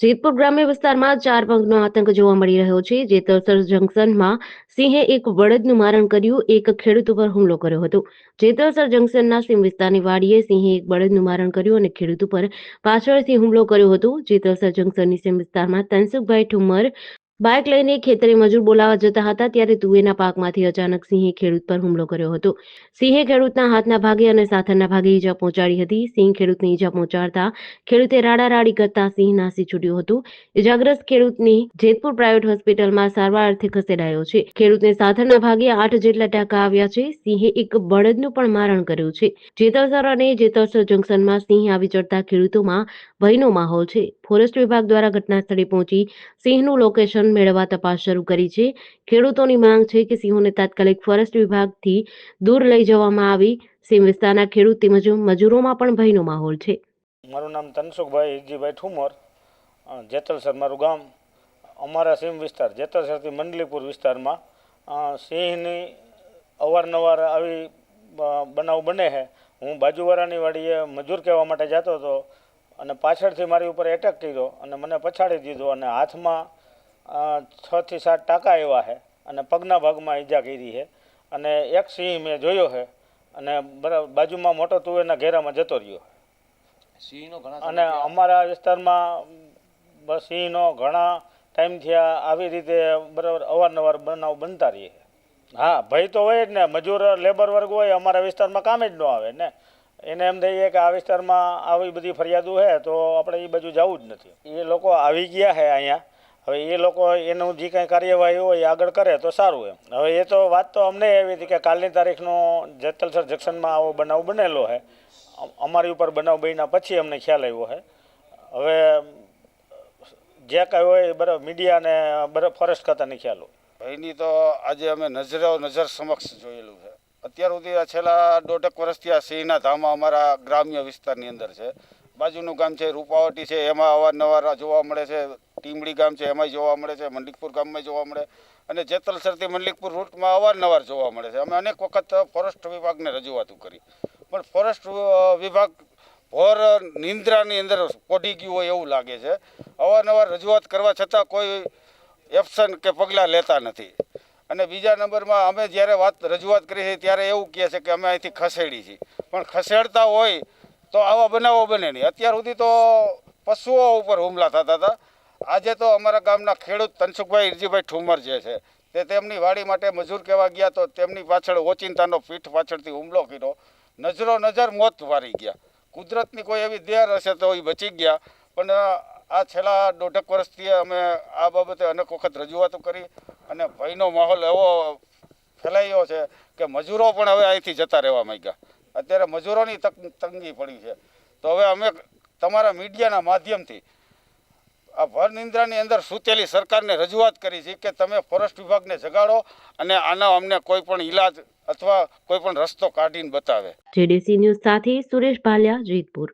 જેતપુર ગ્રામ્ય વિસ્તારમાં 4 પગનો આતંક જોવા મળી રહ્યો છે. જેતલસર જંકશનમાં સિંહે એક બળદનું મારણ કર્યું, એક ખેડૂત ઉપર હુમલો કર્યો હતો. જેતલસર જંકશનના સીમ વિસ્તારની વાડીએ સિંહે એક બળદનું મારણ કર્યું અને ખેડૂત ઉપર પાછળથી હુમલો કર્યો હતો. જેતલસર જંકશનની સીમ વિસ્તારમાં તનસુખભાઈ ઠુમ્મર બાઇક લઈને ખેતરે મજૂર બોલાવવા જતા હતા, ત્યારે તુવેરના પાકમાંથી અચાનક સિંહે ખેડૂત પર હુમલો કર્યો હતો. સિંહે ખેડૂતના હાથના ભાગે અને સાથળના ભાગે ઈજા પહોંચાડી હતી. સિંહ ખેડૂતને ઈજા પહોંચાડતા ખેડૂતે રાડારાડી કરતા સિંહ નાસી છૂટ્યું હતું. ઈજાગ્રસ્ત ખેડૂતને જેતપુર પ્રાઇવેટ હોસ્પિટલમાં સારવાર અર્થે ખસેડાયો છે. ખેડૂતને સાથળના ભાગે 8 જેટલા ટાંકા આવ્યા છે. સિંહે એક બળદનું પણ મારણ કર્યું છે. જેતલસર અને જેતલસર જંકશનમાં સિંહ આવી ચડતા ખેડૂતોમાં ભયનો માહોલ છે. ફોરેસ્ટ વિભાગ દ્વારા ઘટના સ્થળે પહોંચી સિંહનું લોકેશન મેળવવા તપાસ શરૂ કરી છે. ખેડૂતોની માંગ છે કે સિંહોને તાત્કાલિક ફોરેસ્ટ વિભાગથી દૂર લઈ જવામાં આવી. સીમ વિસ્તારના ખેડૂત તેમજ મજૂરોમાં પણ ભયનો માહોલ છે. મારું નામ તનસુખભાઈ હિરજીભાઈ ઠુમર, જેતલસર મારું ગામ. અમારા સીમ વિસ્તાર જેતલસરથી મંડલીપુર વિસ્તારમાં સિંહની અવારનવાર આવી બનાવ બને છે. હું બાજુવાળાની વાડીએ મજૂર કહેવા માટે જતો હતો અને પાછળથી મારી ઉપર એટેક કર્યો અને મને પછાડી દીધો અને હાથમાં 6 થી 7 ટાંકા આવ્યા છે અને પગના ભાગમાં ઈજા કરી છે. અને એક સિંહ મેં જોયો છે અને બાજુમાં મોટો તુવેરના ઘેરામાં જતો રહ્યો. અને અમારા વિસ્તારમાં સિંહનો ઘણા ટાઈમથી આવી રીતે બરાબર અવારનવાર બનાવ બનતા રહીએ. હા, ભય તો હોય જ ને. મજૂર લેબર વર્ગ હોય અમારા વિસ્તારમાં કામ જ ન આવે ને. એને એમ થઈએ કે આ વિસ્તારમાં આવી બધી ફરિયાદો છે તો આપણે એ બાજુ જવું જ નથી. એ લોકો આવી ગયા છે અહીંયા. હવે એ લોકો એનું જે કંઈ કાર્યવાહી હોય એ આગળ કરે તો સારું એમ. હવે એ તો વાત તો અમને એવી હતી કે કાલની તારીખનો જેતલસર જંકશનમાં આવો બનાવ બનેલો છે. અમારી ઉપર બનાવ બન્યા પછી અમને ખ્યાલ આવ્યો છે. હવે જે કાંઈ હોય બરાબર મીડિયાને બરાબર ફોરેસ્ટ ખાતાને ખ્યાલ હોય. ભાઈની તો આજે અમે નજર સમક્ષ જોયેલું છે. અત્યાર સુધી છેલ્લા 1.5 વર્ષથી આ સિંહના ધામા અમારા ગ્રામ્ય વિસ્તારની અંદર છે. બાજુનું ગામ છે રૂપાવટી છે, એમાં અવારનવાર જોવા મળે છે. ટીમડી ગામ છે એમાંય જોવા મળે છે. મંડલીકપુર ગામમાં જોવા મળે અને જેતલસરથી મંડલીકપુર રૂટમાં અવારનવાર જોવા મળે છે. અમે અનેક વખત ફોરેસ્ટ વિભાગને રજૂઆતો કરી, પણ ફોરેસ્ટ વિભાગ ભોર નિંદ્રાની અંદર પોઢી ગયું હોય એવું લાગે છે. અવારનવાર રજૂઆત કરવા છતાં કોઈ એક્શન કે પગલાં લેતા નથી. અને બીજા નંબરમાં અમે જ્યારે રજૂઆત કરી છે ત્યારે એવું કહે છે કે અમે અહીંથી ખસેડી છીએ, પણ ખસેડતા હોય તો આવા બનાવો બને નહીં. અત્યાર સુધી તો પશુઓ ઉપર હુમલા થતા હતા. આજે તો અમારા ગામના ખેડૂત તનસુખભાઈ હિરજીભાઈ ઠુમર જે છે તે તેમની વાડી માટે મજૂર કહેવા ગયા તો તેમની પાછળ ઓચિંતાનો પીઠ પાછળથી હુમલો કર્યો. નજર મોત વારી ગયા. કુદરતની કોઈ એવી દેર હશે તો એ બચી ગયા, પણ આ છેલ્લા 1.5 વર્ષથી અમે આ બાબતે અનેક વખત રજૂઆતો કરી અને ભયનો માહોલ એવો ફેલાયો છે કે મજૂરો પણ હવે અહીંથી જતા રહેવા માંગ્યા. અત્યારે મજૂરોની તંગી પડી છે. તો હવે અમે તમારા મીડિયાના માધ્યમથી આ ભર નિંદ્રાની અંદર સૂતેલી સરકારને રજૂઆત કરી છે કે તમે ફોરેસ્ટ વિભાગને જગાડો અને આનો અમને કોઈ પણ ઈલાજ અથવા કોઈ પણ રસ્તો કાઢીને બતાવે. જેડીસી ન્યૂઝ સાથે સુરેશ ભાલિયા, જેતપુર.